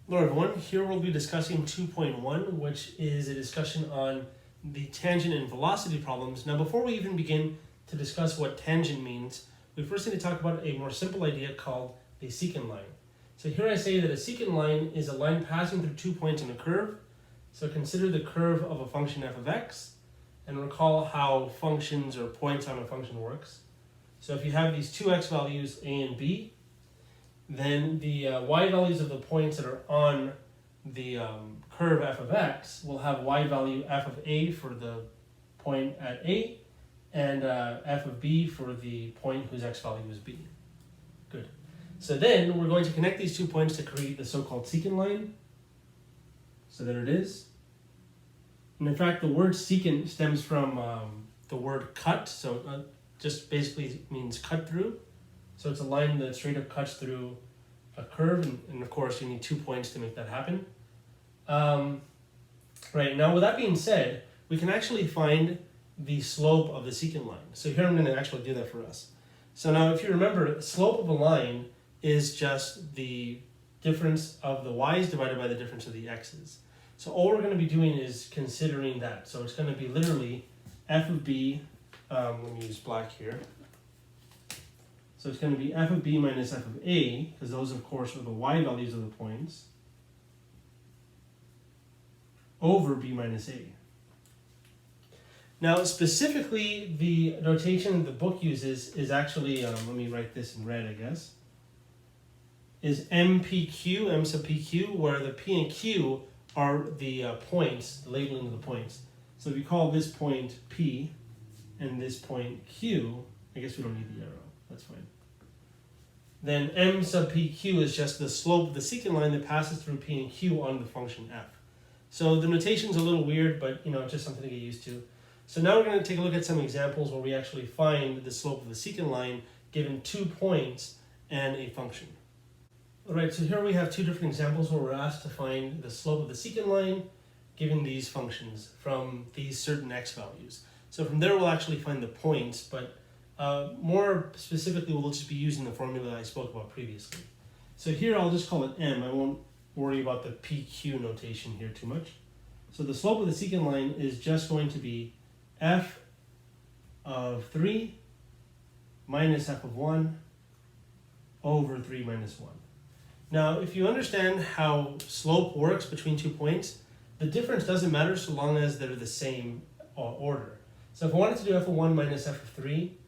Hello everyone, here we'll be discussing 2.1, which is a discussion on the tangent and velocity problems. Now before we even begin to discuss what tangent means, we first need to talk about a more simple idea called a secant line. So here I say that a secant line is a line passing through 2 points in a curve. So consider the curve of a function f of x, and recall how functions or points on a function works. So if you have these two x values a and b, then the y values of the points that are on the curve f of x will have y value f of a for the point at a, and f of b for the point whose x value is b. Good. So then we're going to connect these 2 points to create the so-called secant line. So there it is. And in fact, the word secant stems from the word cut, so just basically means cut through. So it's a line that straight up cuts through a curve, and of course you need 2 points to make that happen. Right, now with that being said, we can actually find the slope of the secant line. So here I'm going to actually do that for us. So now if you remember, the slope of a line is just the difference of the y's divided by the difference of the x's. So all we're going to be doing is considering that. So it's going to be literally f of b, let me use black here. So it's going to be f of b minus f of a, because those, of course, are the y values of the points, over b minus a. Now, specifically, the notation the book uses is actually, let me write this in red, I guess, is MPQ, M sub PQ, where the P and Q are the points, the labeling of the points. So if you call this point P and this point Q, I guess we don't need the arrow, that's fine. Then M sub PQ is just the slope of the secant line that passes through P and Q on the function f. So the notation's a little weird, but it's just something to get used to. So now we're going to take a look at some examples where we actually find the slope of the secant line given 2 points and a function. Alright, so here we have 2 different examples where we're asked to find the slope of the secant line given these functions from these certain x values. So from there we'll actually find the points, but more specifically, we'll just be using the formula I spoke about previously. So here I'll just call it m. I won't worry about the PQ notation here too much. So the slope of the secant line is just going to be f of 3 minus f of 1 over 3 minus 1. Now, if you understand how slope works between 2 points, the difference doesn't matter so long as they're the same order. So if I wanted to do f of 1 minus f of 3,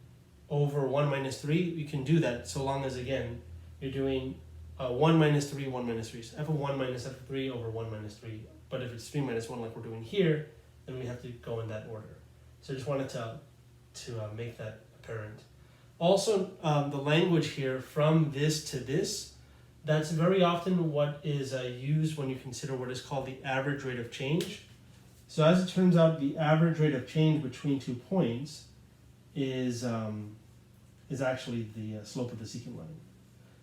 over 1 minus 3, you can do that so long as, again, you're doing 1 minus 3, 1 minus 3. So f of 1 minus f of 3 over 1 minus 3. But if it's 3 minus 1 like we're doing here, then we have to go in that order. So I just wanted to make that apparent. Also, the language here, from this to this, that's very often what is used when you consider what is called the average rate of change. So as it turns out, the average rate of change between 2 points is actually the slope of the secant line.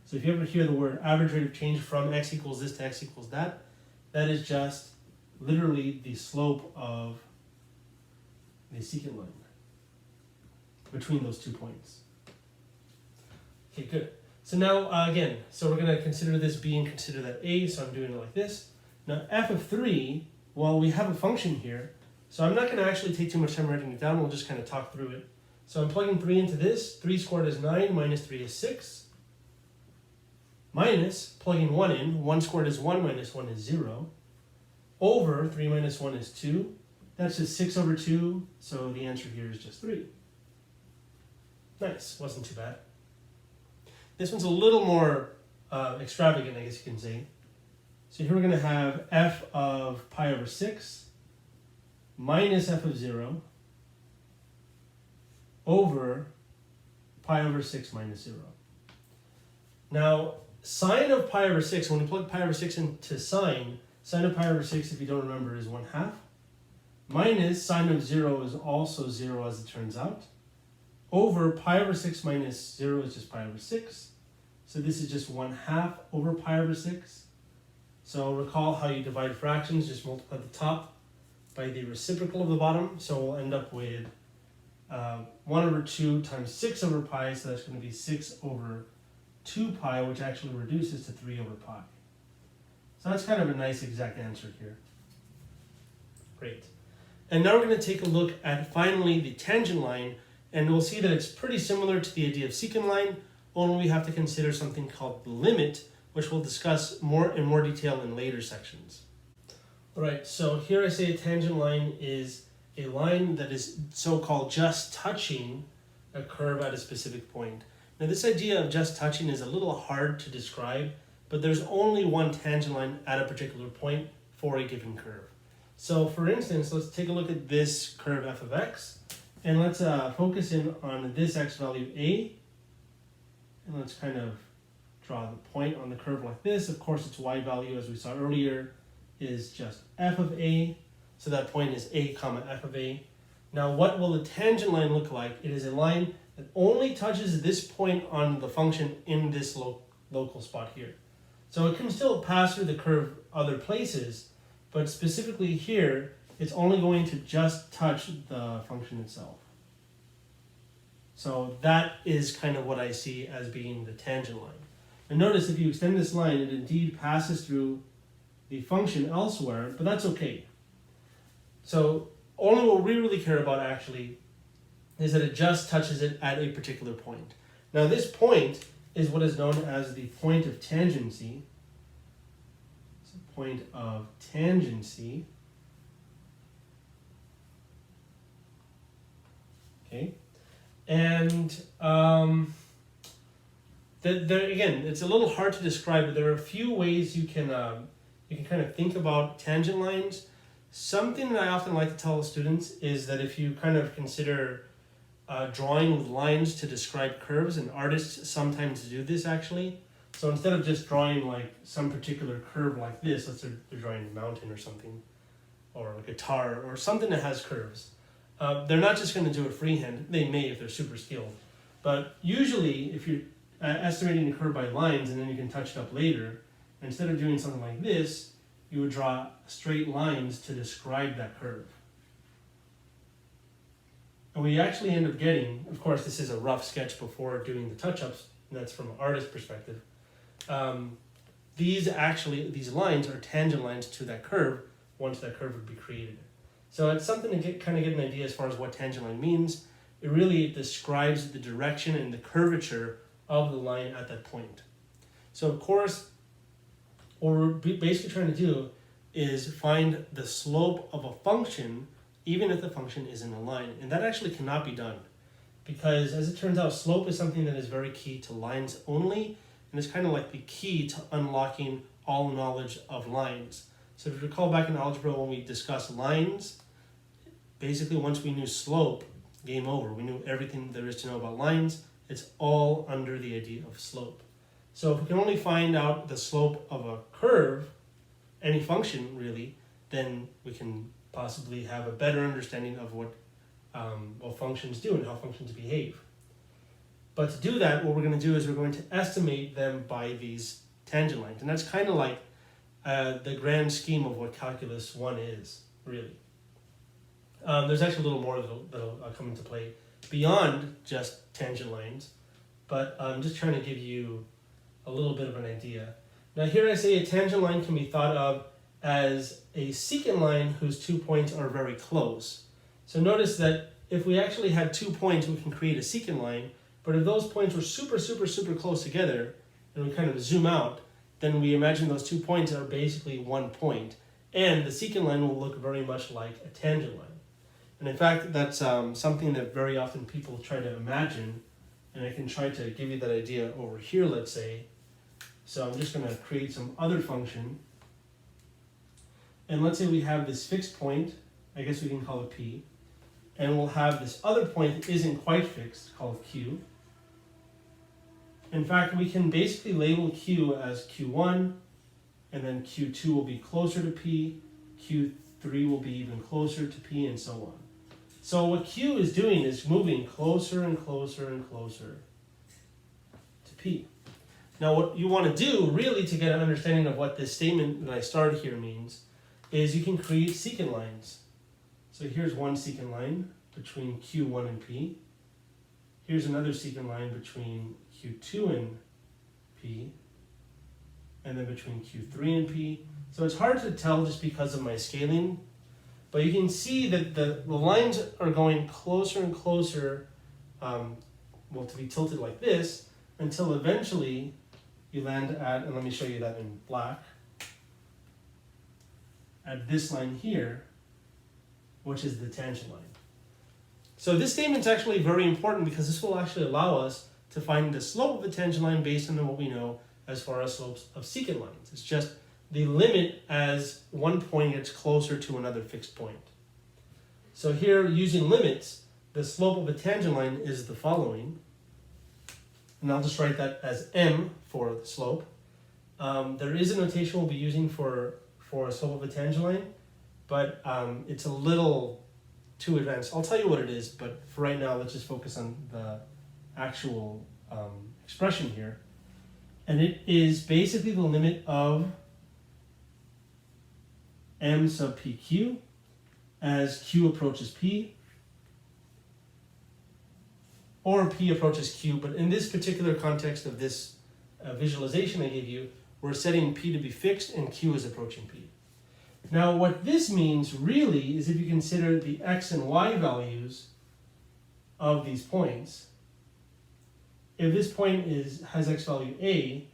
So if you ever hear the word average rate of change from x equals this to x equals that, that is just literally the slope of the secant line between those 2 points. Okay, good. So now, again, so we're going to consider this b and consider that a, so I'm doing it like this. Now f of 3, well, we have a function here, so I'm not going to actually take too much time writing it down, we'll just kind of talk through it. So I'm plugging 3 into this. 3 squared is 9, minus 3 is 6. Minus, plugging 1 in, 1 squared is 1, minus 1 is 0. Over, 3 minus 1 is 2. That's just 6 over 2, so the answer here is just 3. Nice, wasn't too bad. This one's a little more extravagant, I guess you can say. So here we're going to have f of pi over 6 minus f of 0 over pi over 6 minus 0. Now, sine of pi over 6, when we plug pi over 6 into sine of pi over 6, if you don't remember, is 1/2. Minus sine of 0 is also 0, as it turns out. Over pi over 6 minus 0 is just pi over 6. So this is just 1/2 over pi over 6. So recall how you divide fractions, just multiply the top by the reciprocal of the bottom. So we'll end up with 1 over 2 times 6 over pi, so that's going to be 6 over 2 pi, which actually reduces to 3 over pi. So that's kind of a nice exact answer here. Great. And now we're going to take a look at finally the tangent line, and we'll see that it's pretty similar to the idea of secant line, only we have to consider something called the limit, which we'll discuss in more detail in later sections. All right, so here I say a tangent line is a line that is so-called just touching a curve at a specific point. Now this idea of just touching is a little hard to describe, but there's only one tangent line at a particular point for a given curve. So for instance, let's take a look at this curve f of x, and let's focus in on this x value a, and let's kind of draw the point on the curve like this. Of course, its y value, as we saw earlier, is just f of a, so that point is a comma f of a. Now what will the tangent line look like? It is a line that only touches this point on the function in this local spot here. So it can still pass through the curve other places, but specifically here, it's only going to just touch the function itself. So that is kind of what I see as being the tangent line. And notice if you extend this line, it indeed passes through the function elsewhere, but that's okay. So only what we really care about actually is that it just touches it at a particular point. Now this point is what is known as the point of tangency. It's a point of tangency. Okay, and there again, it's a little hard to describe, but there are a few ways you can kind of think about tangent lines. Something that I often like to tell students is that if you kind of consider drawing with lines to describe curves, and artists sometimes do this actually. So instead of just drawing like some particular curve like this, let's say they're drawing a mountain or something, or a guitar or something that has curves. They're not just going to do it freehand. They may if they're super skilled. But usually if you're estimating a curve by lines and then you can touch it up later, instead of doing something like this, you would draw straight lines to describe that curve. And we actually end up getting, of course this is a rough sketch before doing the touch-ups, and that's from an artist perspective. These lines are tangent lines to that curve once that curve would be created. So it's something to kind of get an idea as far as what tangent line means. It really describes the direction and the curvature of the line at that point. So of course, what we're basically trying to do is find the slope of a function even if the function is in a line. And that actually cannot be done because, as it turns out, slope is something that is very key to lines only, and it's kind of like the key to unlocking all knowledge of lines. So if you recall back in algebra when we discussed lines, basically once we knew slope, game over. We knew everything there is to know about lines. It's all under the idea of slope. So if we can only find out the slope of a curve, any function really, then we can possibly have a better understanding of what functions do and how functions behave. But to do that, what we're going to do is we're going to estimate them by these tangent lines. And that's kind of like the grand scheme of what calculus 1 is, really. There's actually a little more that'll come into play beyond just tangent lines, but I'm just trying to give you a little bit of an idea. Now here I say a tangent line can be thought of as a secant line whose 2 points are very close. So notice that if we actually had 2 points, we can create a secant line, but if those points were super, super, super close together, and we kind of zoom out, then we imagine those 2 points are basically 1 point, and the secant line will look very much like a tangent line. And in fact, that's something that very often people try to imagine, and I can try to give you that idea over here, let's say. So I'm just going to create some other function. And let's say we have this fixed point, I guess we can call it P, and we'll have this other point that isn't quite fixed, called Q. In fact, we can basically label Q as Q1, and then Q2 will be closer to P, Q3 will be even closer to P, and so on. So what Q is doing is moving closer and closer and closer to P. Now what you want to do, really, to get an understanding of what this statement that I started here means, is you can create secant lines. So here's one secant line between Q1 and P. Here's another secant line between Q2 and P. And then between Q3 and P. So it's hard to tell just because of my scaling, but you can see that the lines are going closer and closer, to be tilted like this, until eventually you land at, and let me show you that in black, at this line here, which is the tangent line. So this statement's actually very important because this will actually allow us to find the slope of the tangent line based on what we know as far as slopes of secant lines. It's just the limit as one point gets closer to another fixed point. So here, using limits, the slope of a tangent line is the following. And I'll just write that as m for the slope. There is a notation we'll be using for a slope of a tangent line, but it's a little too advanced. I'll tell you what it is, but for right now, let's just focus on the actual expression here. And it is basically the limit of m sub pq as q approaches p, or p approaches q, but in this particular context of this visualization I gave you, we're setting p to be fixed and q is approaching p. Now what this means really is if you consider the x and y values of these points, if this point has x value a,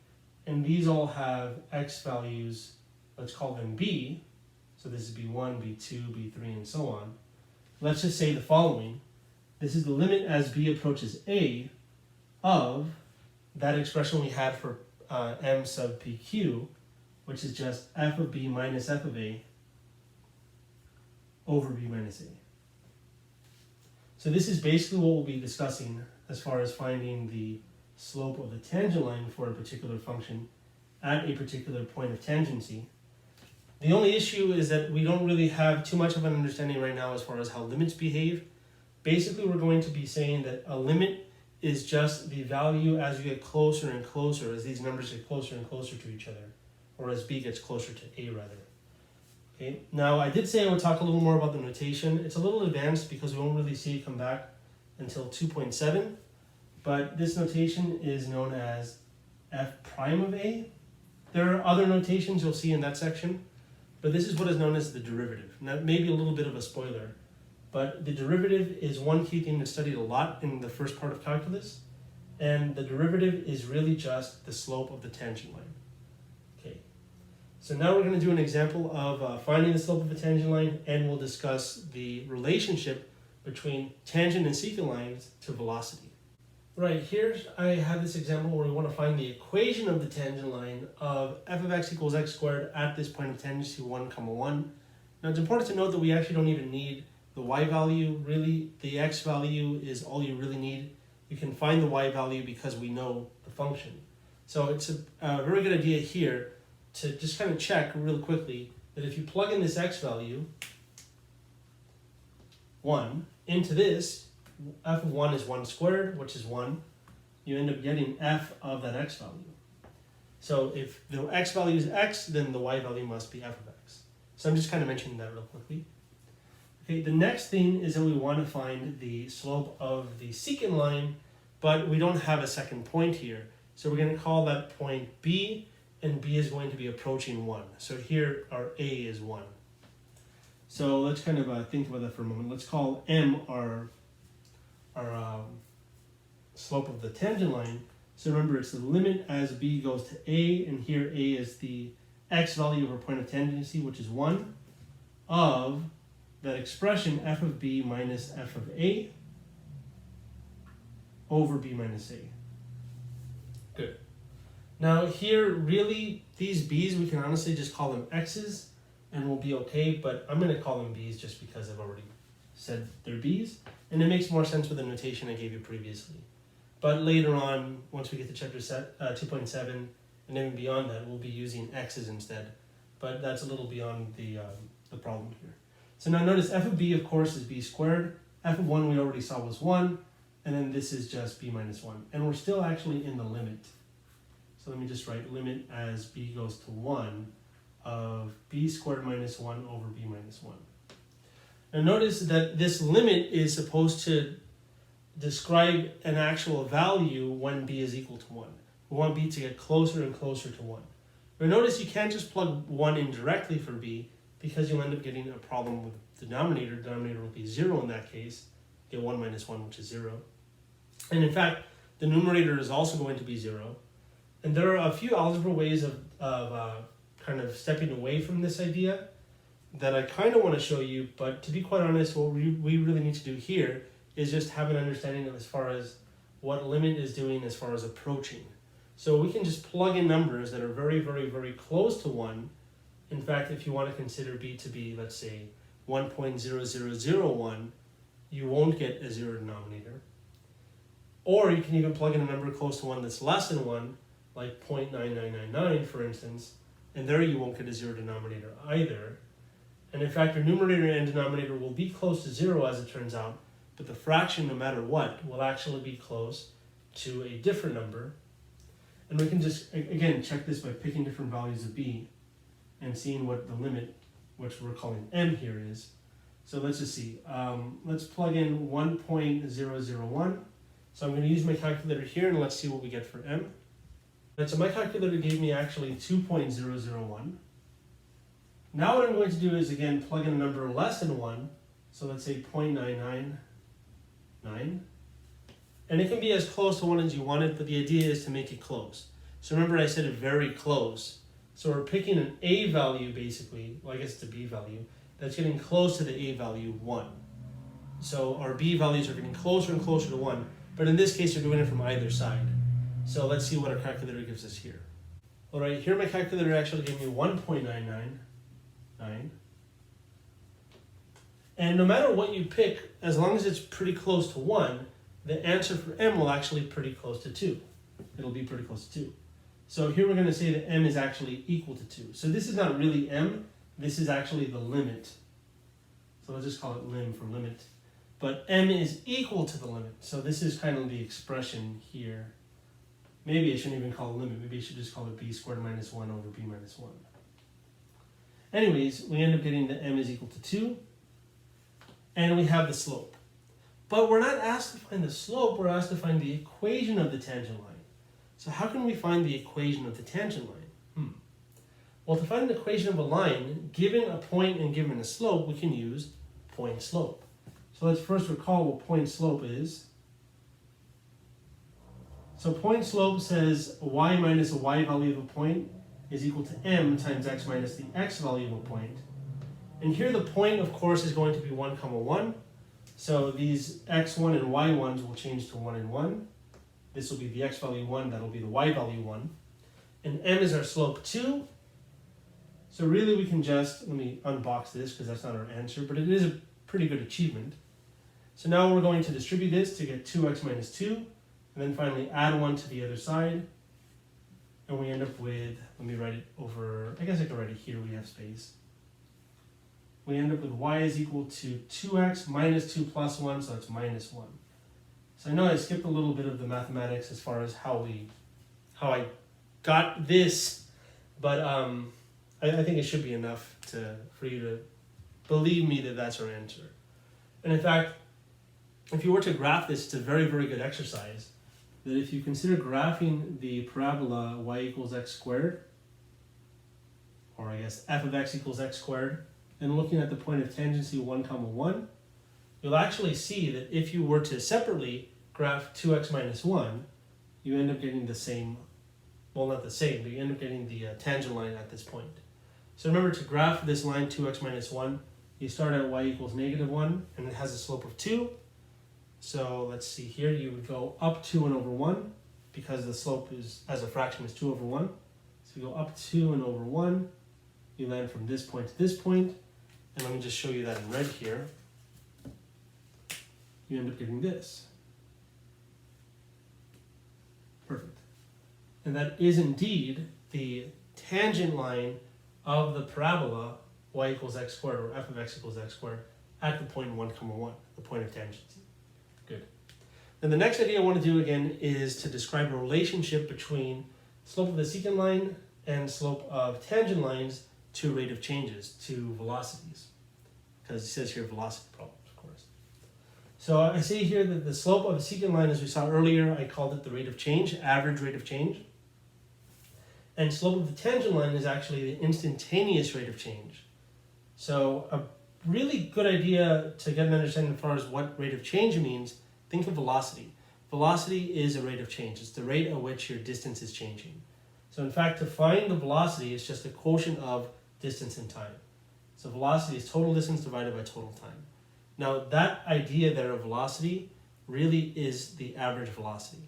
and these all have x values, let's call them b, so this is b1, b2, b3, and so on. Let's just say the following. This is the limit as b approaches a of that expression we had for m sub pq, which is just f of b minus f of a over b minus a. So this is basically what we'll be discussing as far as finding the slope of the tangent line for a particular function at a particular point of tangency. The only issue is that we don't really have too much of an understanding right now as far as how limits behave. Basically, we're going to be saying that a limit is just the value as you get closer and closer, as these numbers get closer and closer to each other, or as b gets closer to a rather. Okay. Now, I did say I would talk a little more about the notation. It's a little advanced because we won't really see it come back until 2.7, but this notation is known as f prime of a. There are other notations you'll see in that section, but this is what is known as the derivative. Now, maybe a little bit of a spoiler, but the derivative is one key thing that's studied a lot in the first part of calculus, and the derivative is really just the slope of the tangent line. Okay, so now we're going to do an example of finding the slope of a tangent line, and we'll discuss the relationship between tangent and secant lines to velocity. Right, here I have this example where we want to find the equation of the tangent line of f of x equals x squared at this point of tangency 1, 1. Now it's important to note that we actually don't even need the y value. Really, the x value is all you really need. You can find the y value because we know the function. So it's a very good idea here to just kind of check really quickly that if you plug in this x value, 1, into this, f of 1 is 1 squared, which is 1. You end up getting f of that x value. So if the x value is x, then the y value must be f of x. So I'm just kind of mentioning that real quickly. Okay, the next thing is that we want to find the slope of the secant line, but we don't have a second point here. So we're going to call that point b, and b is going to be approaching 1. So here our a is 1. So let's kind of think about that for a moment. Let's call m our slope of the tangent line. So remember, it's the limit as b goes to a, and here a is the x value of our point of tangency, which is 1, of that expression f of b minus f of a over b minus a. Good. Now here, really, these b's, we can honestly just call them x's, and we'll be okay, but I'm going to call them b's just because I've already said they're b's. And it makes more sense with the notation I gave you previously. But later on, once we get to chapter 2.7, and then beyond that, we'll be using x's instead. But that's a little beyond the problem here. So now notice f of b, of course, is b squared. F of 1 we already saw was 1. And then this is just b minus 1. And we're still actually in the limit. So let me just write limit as b goes to 1 of b squared minus 1 over b minus 1. Now notice that this limit is supposed to describe an actual value when b is equal to 1. We want b to get closer and closer to 1. But notice you can't just plug 1 in directly for b, because you'll end up getting a problem with the denominator. The denominator will be 0 in that case. You get 1 minus 1, which is 0. And in fact, the numerator is also going to be 0. And there are a few algebra ways of kind of stepping away from this idea that I kind of want to show you, but to be quite honest, what we really need to do here is just have an understanding of as far as what limit is doing as far as approaching. So we can just plug in numbers that are very, very, very close to 1. In fact, if you want to consider b to be, let's say, 1.0001, you won't get a 0 denominator. Or you can even plug in a number close to 1 that's less than 1, like 0.9999, for instance, and there you won't get a 0 denominator either. And in fact, your numerator and denominator will be close to 0 as it turns out, but the fraction, no matter what, will actually be close to a different number. And we can just, again, check this by picking different values of b and seeing what the limit, which we're calling m here, is. So let's just see. Let's plug in 1.001. So I'm going to use my calculator here, and let's see what we get for m. And so my calculator gave me actually 2.001. Now what I'm going to do is, again, plug in a number less than 1. So let's say 0.999. And it can be as close to 1 as you want it, but the idea is to make it close. So remember I said it very close. So we're picking an a value, basically, well, I guess it's a b value, that's getting close to the a value 1. So our b values are getting closer and closer to 1, but in this case, we're doing it from either side. So let's see what our calculator gives us here. All right, here my calculator actually gave me 1.999. And no matter what you pick, as long as it's pretty close to 1, the answer for m will actually be pretty close to 2. It'll be pretty close to 2. So here we're going to say that m is actually equal to 2. So this is not really m, this is actually the limit. So let's just call it lim for limit. But m is equal to the limit. So this is kind of the expression here. Maybe I shouldn't even call it limit. Maybe I should just call it b squared minus 1 over b minus 1. Anyways, we end up getting that m is equal to 2. And we have the slope. But we're not asked to find the slope, we're asked to find the equation of the tangent line. So how can we find the equation of the tangent line? Well, to find an equation of a line, given a point and given a slope, we can use point slope. So let's first recall what point slope is. So point slope says y minus a y value of a point is equal to m times x minus the x value of a point. And here the point, of course, is going to be 1, 1. So these x1 and y1s will change to 1 and 1. This will be the x value 1, that will be the y value 1. And m is our slope 2. So really we can just, let me unbox this because that's not our answer, but it is a pretty good achievement. So now we're going to distribute this to get 2x minus 2, and then finally add 1 to the other side. And we end up with, let me write it over, I guess I can write it here, we have space. We end up with y is equal to 2x minus 2 plus 1, so it's minus 1. So I know I skipped a little bit of the mathematics as far as how I got this, but I think it should be enough for you to believe me that that's our answer. And in fact, if you were to graph this, it's a very, very good exercise. That if you consider graphing the parabola y equals x squared, or I guess f of x equals x squared, and looking at the point of tangency 1, 1, you'll actually see that if you were to separately graph 2x minus 1, you end up getting the same, well, not the same, but you end up getting the tangent line at this point. So remember, to graph this line 2x minus 1, you start at y equals negative 1, and it has a slope of 2. So let's see here, you would go up 2 and over 1, because the slope is, as a fraction, is 2 over 1. So you go up 2 and over 1, you land from this point to this point, and let me just show you that in red here. You end up getting this. Perfect. And that is indeed the tangent line of the parabola y equals x squared, or f of x equals x squared, at the point 1, 1, the point of tangency. Good. Then the next idea I want to do again is to describe a relationship between slope of the secant line and slope of tangent lines to rate of changes, to velocities. Because it says here velocity problems, of course. So I say here that the slope of a secant line, as we saw earlier, I called it the rate of change, average rate of change. And slope of the tangent line is actually the instantaneous rate of change. So a really good idea to get an understanding as far as what rate of change means, think of velocity. Velocity is a rate of change. It's the rate at which your distance is changing. So in fact, to find the velocity, it's just a quotient of distance and time. So velocity is total distance divided by total time. Now that idea there of velocity really is the average velocity.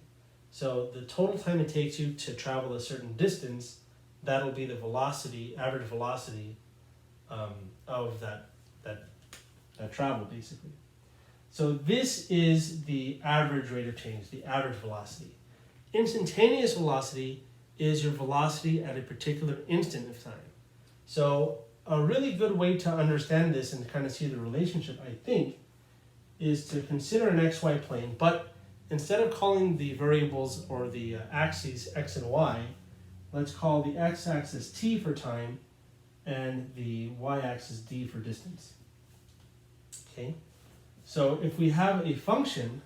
So the total time it takes you to travel a certain distance, that'll be the velocity, average velocity of that travel basically. So this is the average rate of change, the average velocity. Instantaneous velocity is your velocity at a particular instant of time. So a really good way to understand this and kind of see the relationship, I think, is to consider an xy plane, but instead of calling the variables or the axes x and y, let's call the x-axis t for time and the y-axis d for distance. Okay, so if we have a function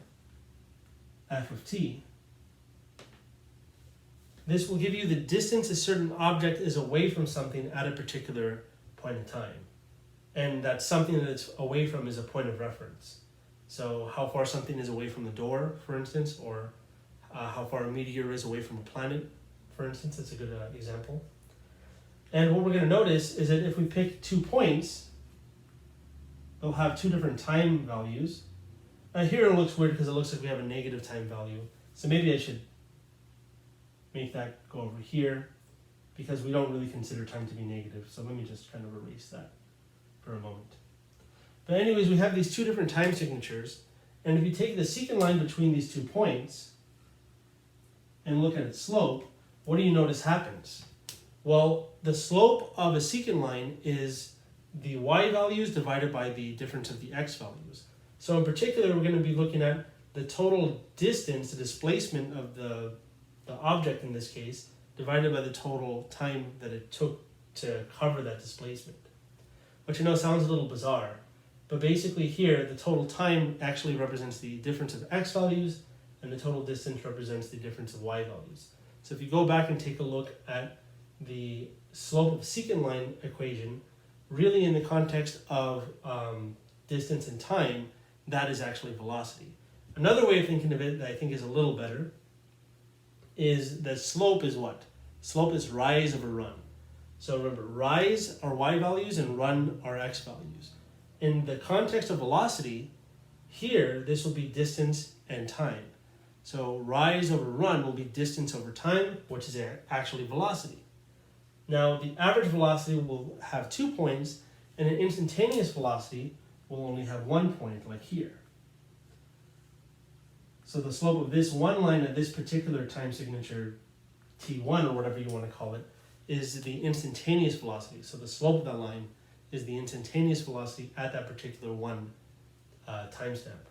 f of t, this will give you the distance a certain object is away from something at a particular point in time. And that something that it's away from is a point of reference. So how far something is away from the door, for instance, or how far a meteor is away from a planet, for instance. That's a good example. And what we're going to notice is that if we pick 2 points, they'll have 2 different time values. Here it looks weird because it looks like we have a negative time value. So maybe I should make that go over here because we don't really consider time to be negative. So let me just kind of erase that for a moment. But anyways, we have these 2 different time signatures. And if you take the secant line between these 2 points and look at its slope, what do you notice happens? Well, the slope of a secant line is the y values divided by the difference of the x values. So in particular, we're going to be looking at the total distance, the displacement of the object in this case, divided by the total time that it took to cover that displacement. Which I know sounds a little bizarre, but basically here, the total time actually represents the difference of x values, and the total distance represents the difference of y values. So if you go back and take a look at the slope of secant line equation, really in the context of distance and time, that is actually velocity. Another way of thinking of it that I think is a little better is that slope is what? Slope is rise over run. So remember, rise are y values and run are x values. In the context of velocity, here this will be distance and time. So rise over run will be distance over time, which is actually velocity. Now the average velocity will have 2 points, and an instantaneous velocity will only have 1 point, like here. So the slope of this one line at this particular time signature, t1 or whatever you want to call it, is the instantaneous velocity. So the slope of that line is the instantaneous velocity at that particular one timestamp.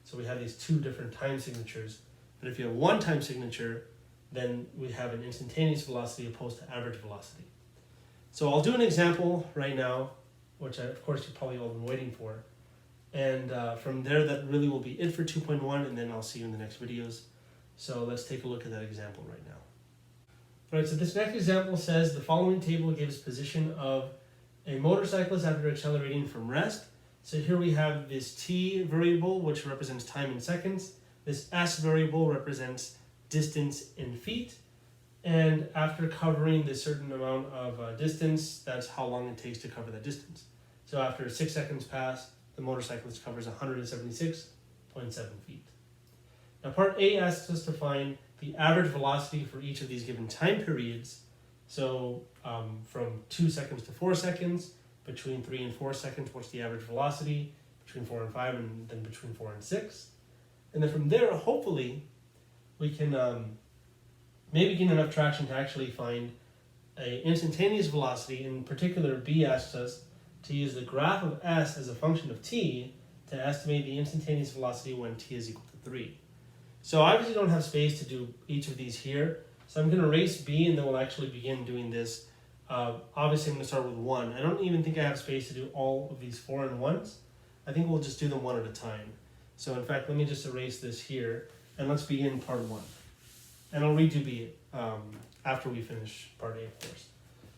So we have these 2 different time signatures. But if you have one time signature, then we have an instantaneous velocity opposed to average velocity. So I'll do an example right now, which of course you've probably all been waiting for. And from there, that really will be it for 2.1, and then I'll see you in the next videos. So let's take a look at that example right now. All right, so this next example says the following table gives position of a motorcyclist after accelerating from rest. So here we have this t variable, which represents time in seconds. This s variable represents distance in feet. And after covering this certain amount of distance, that's how long it takes to cover that distance. So after 6 seconds pass, the motorcyclist covers 176.7 feet. Now part A asks us to find the average velocity for each of these given time periods. So from 2 seconds to 4 seconds, between 3 and 4 seconds, what's the average velocity, between 4 and 5, and then between 4 and 6. And then from there, hopefully, we can maybe gain enough traction to actually find an instantaneous velocity. In particular, B asks us to use the graph of s as a function of t to estimate the instantaneous velocity when t is equal to 3. So I obviously don't have space to do each of these here, so I'm going to erase B and then we'll actually begin doing this. Obviously I'm going to start with 1. I don't even think I have space to do all of these 4 and 1s. I think we'll just do them one at a time. So in fact, let me just erase this here, and let's begin part 1. And I'll redo B after we finish part A, of course.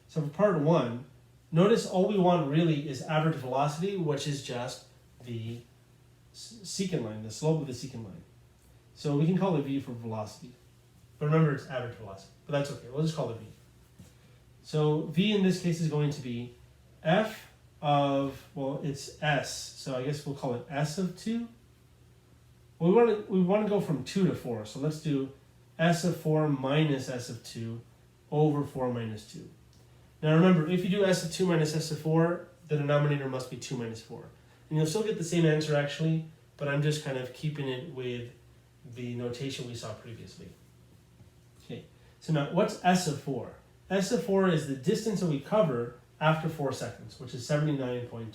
So for part 1, notice all we want really is average velocity, which is just the secant line, the slope of the secant line. So we can call it V for velocity. But remember, it's average velocity. But that's okay. We'll just call it V. So V in this case is going to be F of, well, it's S. So I guess we'll call it S of 2. Well, we want to go from 2 to 4. So let's do S of 4 minus S of 2 over 4 minus 2. Now remember, if you do S of 2 minus S of 4, the denominator must be 2 minus 4. And you'll still get the same answer actually, but I'm just kind of keeping it with the notation we saw previously. Okay, so now what's S of 4? S of 4 is the distance that we cover after 4 seconds, which is 79.2.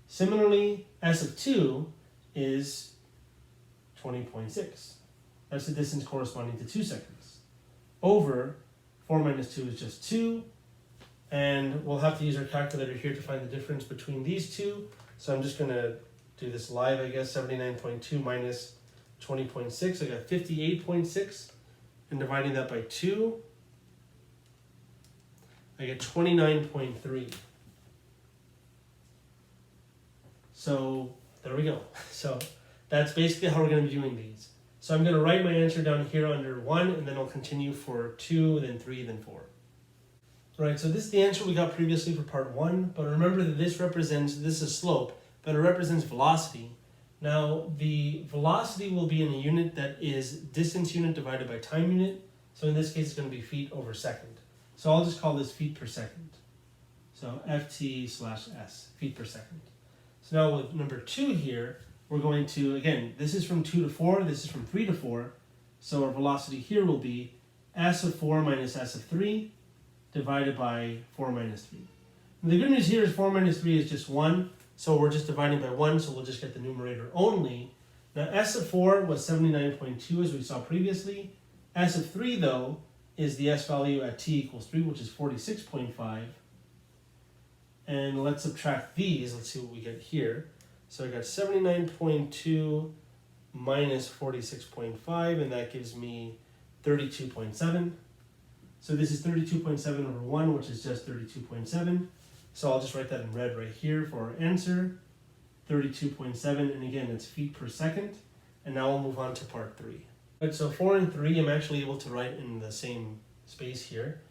Similarly, S of 2 is 20.6. That's the distance corresponding to 2 seconds. Over 4 minus 2 is just 2. And we'll have to use our calculator here to find the difference between these two. So I'm just going to do this live, I guess. 79.2 minus 20.6. I got 58.6. And dividing that by 2, I get 29.3. So there we go. So that's basically how we're going to be doing these. So I'm going to write my answer down here under 1, and then I'll continue for 2, then 3, then 4. Right, so this is the answer we got previously for part 1, but remember that this is slope, but it represents velocity. Now, the velocity will be in a unit that is distance unit divided by time unit. So in this case, it's going to be feet over second. So I'll just call this feet per second. So FT/S, feet per second. So now with number 2 here, we're going to, again, this is from 2 to 4, this is from 3 to 4. So our velocity here will be S of 4 minus S of 3 divided by 4 minus 3. And the good news here is 4 minus 3 is just 1, so we're just dividing by 1, so we'll just get the numerator only. Now S of 4 was 79.2 as we saw previously. S of 3, though, is the S value at t equals 3, which is 46.5. And let's subtract these. Let's see what we get here. So I got 79.2 minus 46.5, and that gives me 32.7. So this is 32.7 over 1, which is just 32.7. So I'll just write that in red right here for our answer. 32.7, and again, it's feet per second. And now we'll move on to part 3. Right, so 4 and 3, I'm actually able to write in the same space here.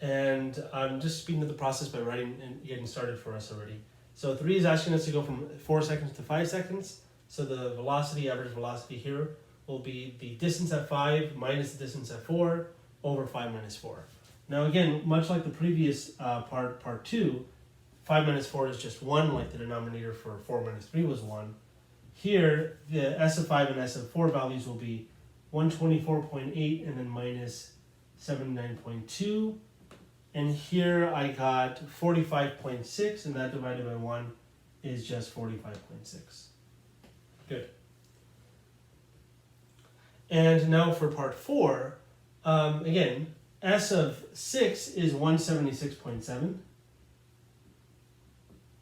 And I'm just speeding up the process by writing and getting started for us already. So 3 is asking us to go from 4 seconds to 5 seconds. So the velocity, average velocity here, will be the distance at 5 minus the distance at 4 over 5 minus 4. Now again, much like the previous part 2, 5 minus 4 is just 1, like the denominator for 4 minus 3 was 1. Here, the S of 5 and S of 4 values will be 124.8 and then minus 79.2. And here I got 45.6, and that divided by 1 is just 45.6. Good. And now for part 4, again, S of 6 is 176.7.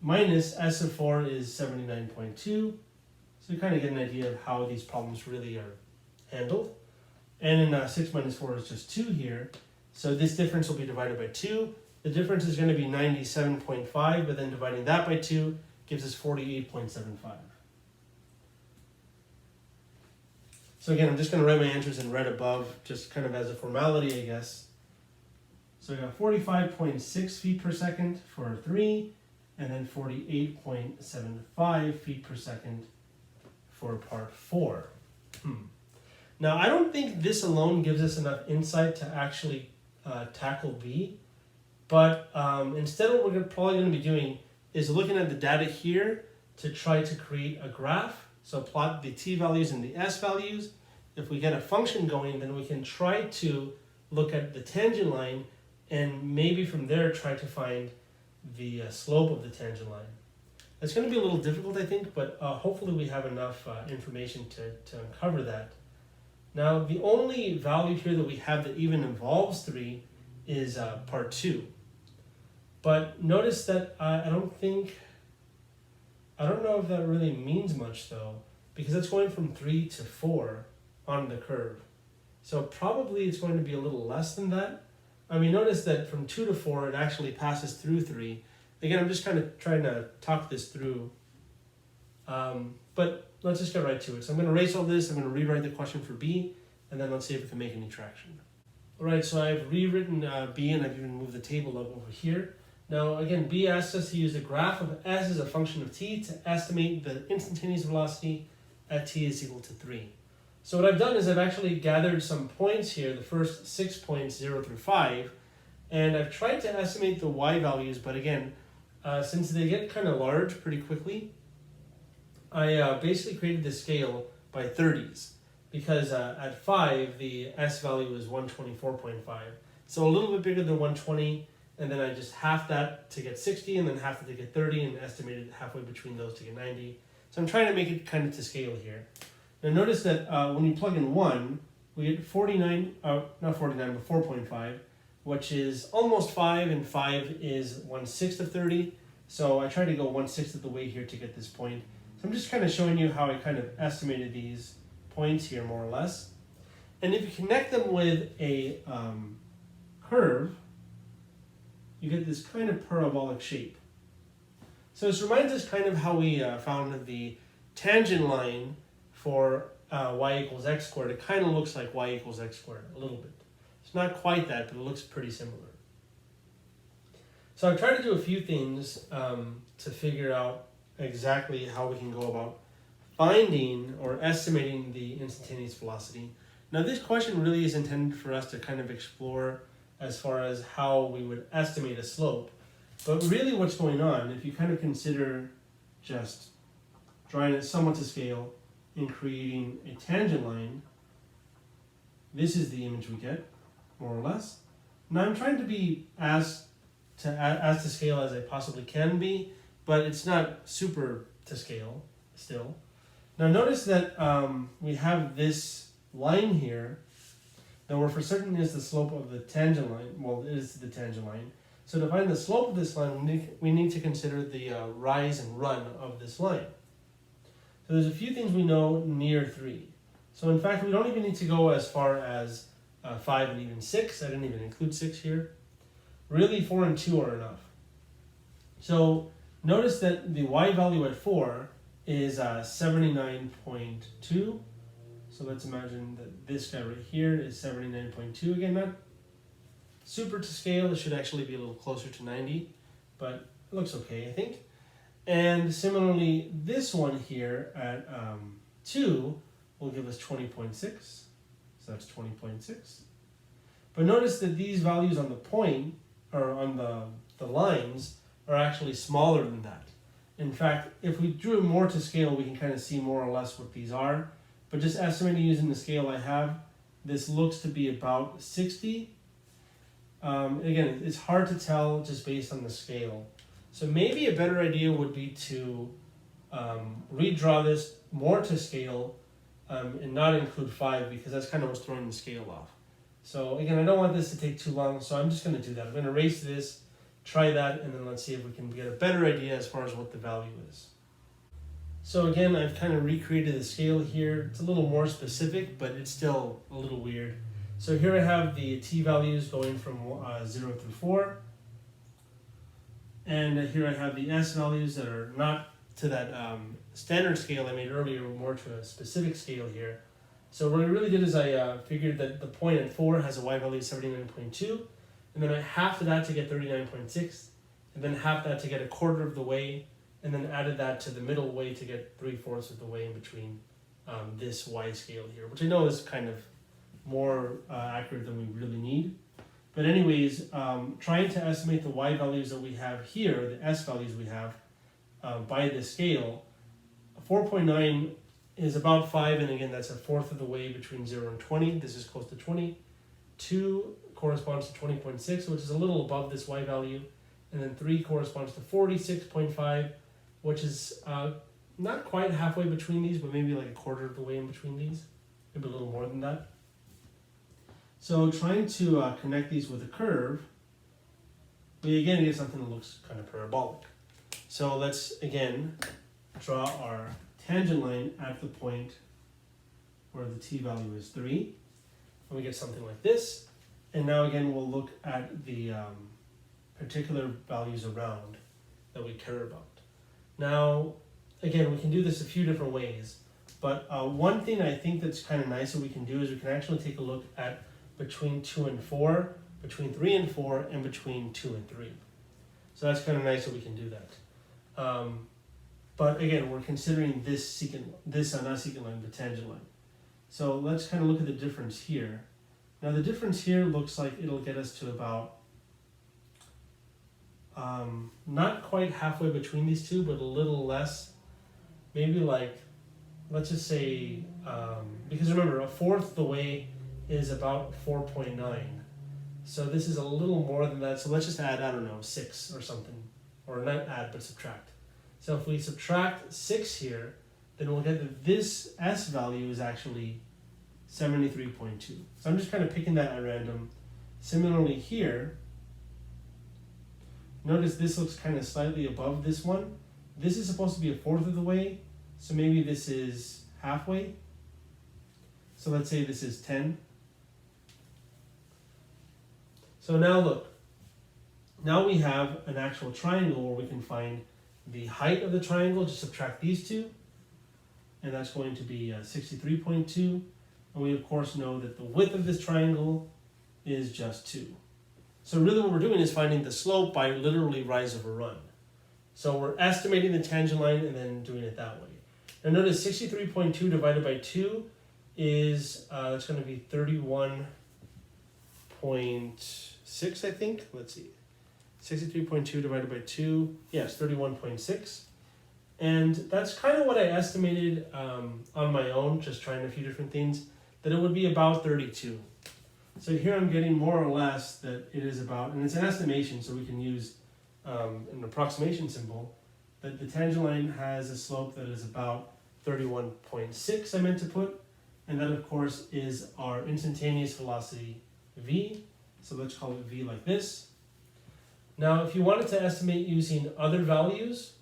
Minus S of 4 is 79.2. So you kind of get an idea of how these problems really are handled. And then 6 minus 4 is just 2 here. So this difference will be divided by 2. The difference is going to be 97.5, but then dividing that by 2 gives us 48.75. So again, I'm just going to write my answers in red above, just kind of as a formality, I guess. So I got 45.6 feet per second for 3, and then 48.75 feet per second for part 4. Now, I don't think this alone gives us enough insight to actually tackle B, but instead what we're probably going to be doing is looking at the data here to try to create a graph. So plot the t values and the s values. If we get a function going, then we can try to look at the tangent line and maybe from there try to find the slope of the tangent line. It's going to be a little difficult, I think, but hopefully we have enough information to uncover that. Now, the only value here that we have that even involves 3 is part 2. But notice that I don't know if that really means much though, because it's going from 3 to 4 on the curve. So probably it's going to be a little less than that. I mean, notice that from 2 to 4, it actually passes through 3. Again, I'm just kind of trying to talk this through. But let's just get right to it. So I'm going to erase all this. I'm going to rewrite the question for B, and then let's see if we can make any traction. All right, so I've rewritten B, and I've even moved the table up over here. Now, again, B asks us to use the graph of S as a function of t to estimate the instantaneous velocity at t is equal to 3. So what I've done is I've actually gathered some points here, the first 6 points, 0 through 5, and I've tried to estimate the y values, but again, since they get kind of large pretty quickly, I basically created the scale by 30s, because at 5, the S value is 124.5. So a little bit bigger than 120, and then I just half that to get 60, and then half that to get 30, and estimated halfway between those to get 90. So I'm trying to make it kind of to scale here. Now notice that when you plug in 1, we get 49, not 49, but 4.5, which is almost 5, and 5 is 1/6 of 30. So I tried to go 1/6 of the way here to get this point. So I'm just kind of showing you how I kind of estimated these points here, more or less. And if you connect them with a curve, you get this kind of parabolic shape. So this reminds us kind of how we found the tangent line for y equals x squared. It kind of looks like y equals x squared, a little bit. It's not quite that, but it looks pretty similar. So I've tried to do a few things to figure out exactly how we can go about finding or estimating the instantaneous velocity. Now this question really is intended for us to kind of explore as far as how we would estimate a slope. But really what's going on, if you kind of consider just drawing it somewhat to scale and creating a tangent line, this is the image we get, more or less. Now I'm trying to be as to scale as I possibly can be, but it's not super to scale still. Now notice that we have this line here that we're for certain is the slope of the tangent line. Well, it is the tangent line. So to find the slope of this line, we need to consider the rise and run of this line. So there's a few things we know near 3. So in fact, we don't even need to go as far as 5 and even 6. I didn't even include 6 here. Really, 4 and 2 are enough. So notice that the y value at 4 is 79.2. So let's imagine that this guy right here is 79.2. Again, not super to scale. It should actually be a little closer to 90, but it looks okay, I think. And similarly, this one here at 2 will give us 20.6. So that's 20.6. But notice that these values on the point, or on the lines, are actually smaller than that. In fact, if we drew more to scale, we can kind of see more or less what these are. But just estimating using the scale I have, this looks to be about 60. Again, it's hard to tell just based on the scale. So maybe a better idea would be to redraw this more to scale and not include 5, because that's kind of what's throwing the scale off. So again, I don't want this to take too long, so I'm just going to do that. I'm going to erase this, try that, and then let's see if we can get a better idea as far as what the value is. So again, I've kind of recreated the scale here. It's a little more specific, but it's still a little weird. So here I have the t values going from 0 through 4. And here I have the s values that are not to that standard scale I made earlier, more to a specific scale here. So what I really did is I figured that the point at 4 has a y value of 79.2, and then I halved that to get 39.6, and then halved that to get a quarter of the way, and then added that to the middle way to get 3/4 of the way in between this y scale here, which I know is kind of more accurate than we really need. But anyways, trying to estimate the y values that we have here, the s values we have by this scale, 4.9 is about 5, and again, that's 1/4 of the way between 0 and 20. This is close to 20. 2 corresponds to 20.6, which is a little above this y value. And then 3 corresponds to 46.5, which is not quite halfway between these, but maybe like a quarter of the way in between these. Maybe a little more than that. So trying to connect these with a curve, we again get something that looks kind of parabolic. So let's again draw our tangent line at the point where the t value is 3. and we get something like this. And now again, we'll look at the particular values around that we care about. Now, again, we can do this a few different ways, but one thing I think that's kind of nice that we can do is we can actually take a look at between 2 and 4, between 3 and 4, and between 2 and 3. So that's kind of nice that we can do that. But again, we're considering this not secant line, the tangent line. So let's kind of look at the difference here. Now the difference here looks like it'll get us to about, not quite halfway between these two, but a little less, maybe like, let's just say, because remember, a fourth the way is about 4.9. So this is a little more than that. So let's just add, I don't know, 6 or something, or not add, but subtract. So if we subtract 6 here, then we'll get that this S value is actually 73.2. So I'm just kind of picking that at random. Similarly here, notice this looks kind of slightly above this one. This is supposed to be a fourth of the way, so maybe this is halfway. So let's say this is 10. So now look, now we have an actual triangle where we can find the height of the triangle, just subtract these two, and that's going to be 63.2. And we of course know that the width of this triangle is just 2. So really what we're doing is finding the slope by literally rise over run. So we're estimating the tangent line and then doing it that way. Now notice 63.2 divided by 2 is, it's going to be 31.6, I think. Let's see. 63.2 divided by 2, yes, 31.6. And that's kind of what I estimated on my own, just trying a few different things, that it would be about 32. So here I'm getting more or less that it is about, and it's an estimation, so we can use an approximation symbol, that the tangent line has a slope that is about 31.6, I meant to put, and that of course is our instantaneous velocity v, so let's call it v like this. Now if you wanted to estimate using other values,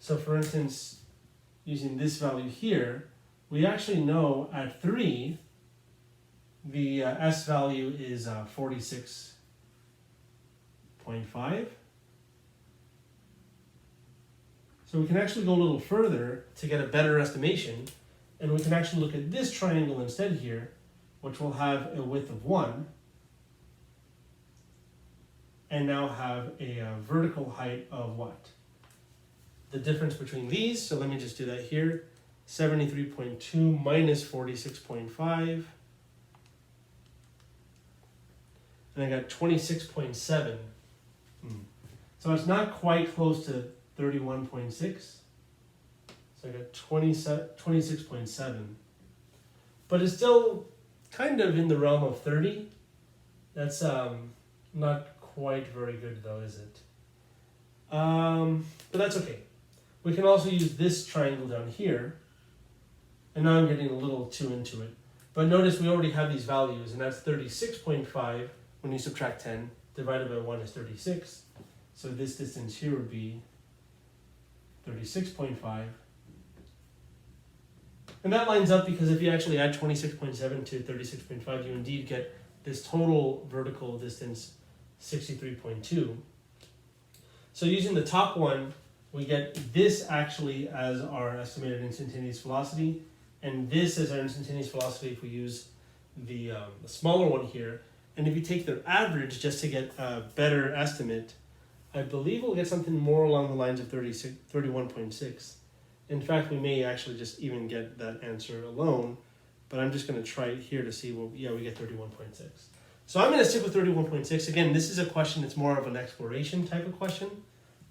so for instance, using this value here, we actually know at 3, the S value is 46.5. So we can actually go a little further to get a better estimation, and we can actually look at this triangle instead here, which will have a width of 1, and now have a vertical height of what? The difference between these, so let me just do that here, 73.2 minus 46.5, and I got 26.7. So it's not quite close to 31.6. So I got 26.7. But it's still kind of in the realm of 30. That's not quite very good though, is it? But that's okay. We can also use this triangle down here. And now I'm getting a little too into it. But notice we already have these values, and that's 36.5 when you subtract 10, divided by 1 is 36. So this distance here would be 36.5. And that lines up because if you actually add 26.7 to 36.5, you indeed get this total vertical distance, 63.2. So using the top one, we get this actually as our estimated instantaneous velocity, and this is our instantaneous velocity if we use the smaller one here. And if you take their average just to get a better estimate, I believe we'll get something more along the lines of 31.6. In fact, we may actually just even get that answer alone, but I'm just going to try it here to see, well, yeah, we get 31.6. So I'm going to stick with 31.6. Again, this is a question that's more of an exploration type of question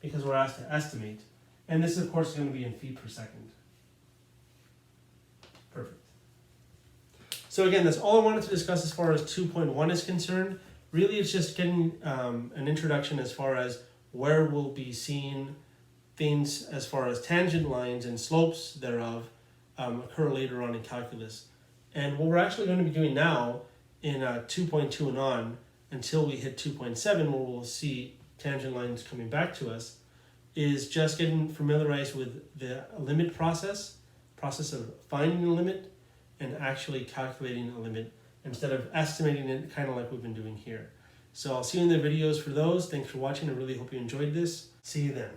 because we're asked to estimate. And this, of course, is going to be in feet per second. Perfect. So again, that's all I wanted to discuss as far as 2.1 is concerned. Really, it's just getting an introduction as far as where we'll be seeing things as far as tangent lines and slopes thereof occur later on in calculus. And what we're actually going to be doing now in 2.2 and on until we hit 2.7, where we'll see tangent lines coming back to us, is just getting familiarized with the process of finding a limit and actually calculating a limit instead of estimating it kind of like we've been doing here. So I'll see you in the videos for those. Thanks for watching. I really hope you enjoyed this. See you then.